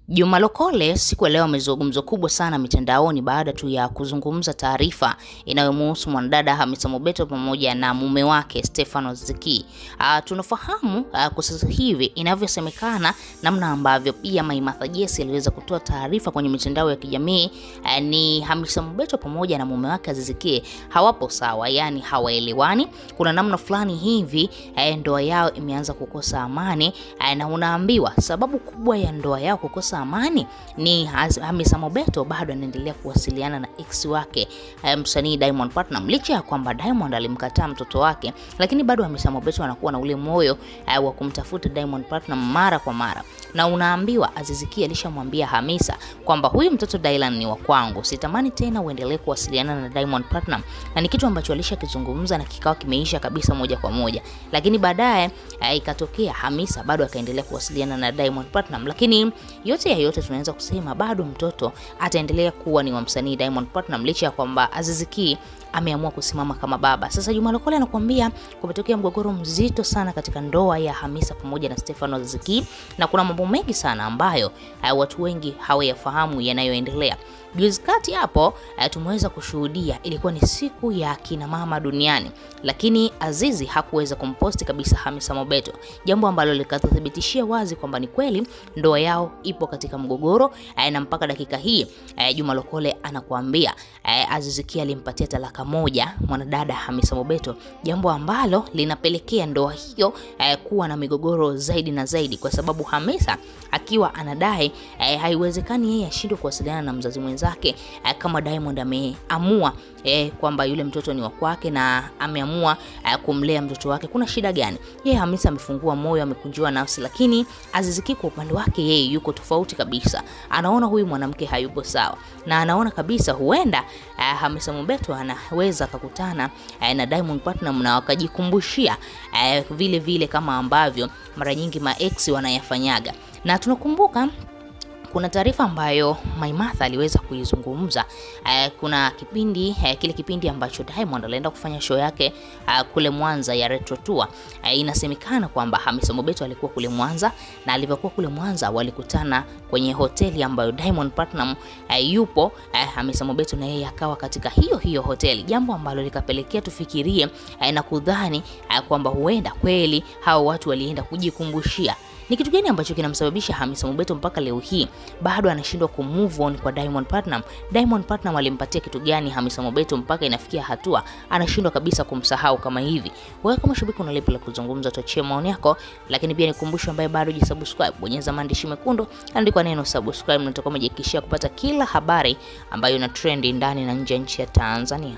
Juma Lokole siku ya leo amezungumzo kubwa sana mitandaoni baada tu ya kuzungumza taarifa inayomhusu mwanadada Hamisa Mobeto pamoja na mume wake Stephano Ziki. Tunafahamu kwa sasa hivi inavyosemekana namna ambavyo pia Maimartha Jesse aliweza kutoa taarifa kwenye mitandao ya kijamii, ni Hamisa Mobeto pamoja na mume wake Ziki hawapo sawa, yani hawaelewani. Kuna namna fulani hivi ndoa yao imeanza kukosa amani, na unaambiwa sababu kubwa ya ndoa yao kukosa amani ni Hamisa Mobeto bado anaendelea kuwasiliana na ex wake msanii Diamond Platnumz. Licha ya kwamba Diamond alimkataa mtoto wake, lakini bado Hamisa Mobeto anakuwa na ule moyo wa kumtafuta Diamond Platnumz mara kwa mara. Na unaambiwa Aziz Ki alishamwambia Hamisa kwamba huyu mtoto Dylan ni wa kwangu, sitamani tena uendelee kuwasiliana na Diamond Platnumz, na ni kitu ambacho alishakizungumza na kikao kimeisha kabisa moja kwa moja. Lakini baadaye ikatokea Hamisa bado akaendelea kuwasiliana na Diamond Platnumz, lakini yote tunaweza kusema bado mtoto ataendelea kuwa ni wa msanii Diamond Platnumz, licha ya kwamba Aziz Ki ameamua kusimama kama baba. Sasa Juma Lokole anakuambia kumetokea mgogoro mzito sana katika ndoa ya Hamisa pamoja na Stephano Ziki, na kuna mambo mengi sana ambayo watu wengi hawayafahamu yanayoendelea. Juzi kati hapo tumeweza kushuhudia, ilikuwa ni siku ya kina mama duniani, lakini Azizi hakuweza kumposti kabisa Hamisa Mobeto, jambo ambalo likathibitishia wazi kwamba ni kweli ndoa yao ipo katika mgogoro, na mpaka dakika hii Juma Lokole anakuambia Aziz Ki alimpatia talaka moja mwanadada Hamisa Mobeto, jambo ambalo linapelekea ndoa hiyo kuwa na migogoro zaidi na zaidi, kwa sababu Hamisa akiwa anadai haiwezekani yeye ashindwe kuwasiliana na mzazi mwenzake kama Diamond ameamua kwamba yule mtoto ni wa kwake na ameamua kumlea mtoto wake. Kuna shida gani? Yeye Hamisa amefungua moyo, amekunjua nafsi, lakini Aziz Ki kwa upande wake yeye yuko tofauti kabisa. Anaona huyu mwanamke hayupo sawa, na anaona kabisa huenda Hamisa Mobeto anaweza kukutana na Diamond Platnumz na wakajikumbushia vile vile kama ambavyo mara nyingi maex wanayafanyaga. Na tunakumbuka kuna taarifa ambayo Maimartha aliweza kuizungumza. Kuna kipindi kile kipindi ambacho Diamond alienda kufanya show yake kule Mwanza ya Retro Tour. Inasemekana kwamba Hamisa Mobeto alikuwa kule Mwanza, na alivyokuwa kule Mwanza walikutana kwenye hoteli ambayo Diamond Platnumz yupo. Hamisa Mobeto na yeye akawa katika hiyo hoteli, jambo ambalo likapelekea tufikirie na kudhani kwamba huenda kweli hao watu walienda kujikumbushia. Ni kitu gani ambacho kinamsababisha Hamisa Mobeto mpaka leo hii bado anashindwa kumove on kwa Diamond Platnumz? Diamond Platnumz alimpatia kitu gani Hamisa Mobeto mpaka inafikia hatua anashindwa kabisa kumsahau kama hivi? Wewe kama shabiki una lipi la kuzungumza? Tuachie maoni yako, lakini pia nikukumbusha ambaye bado hujasubscribe, bonyeza maandishi mekundu andika neno subscribe, na utakuwa umejihakikishia kupata kila habari ambayo ina trend ndani na nje ya nchi ya Tanzania.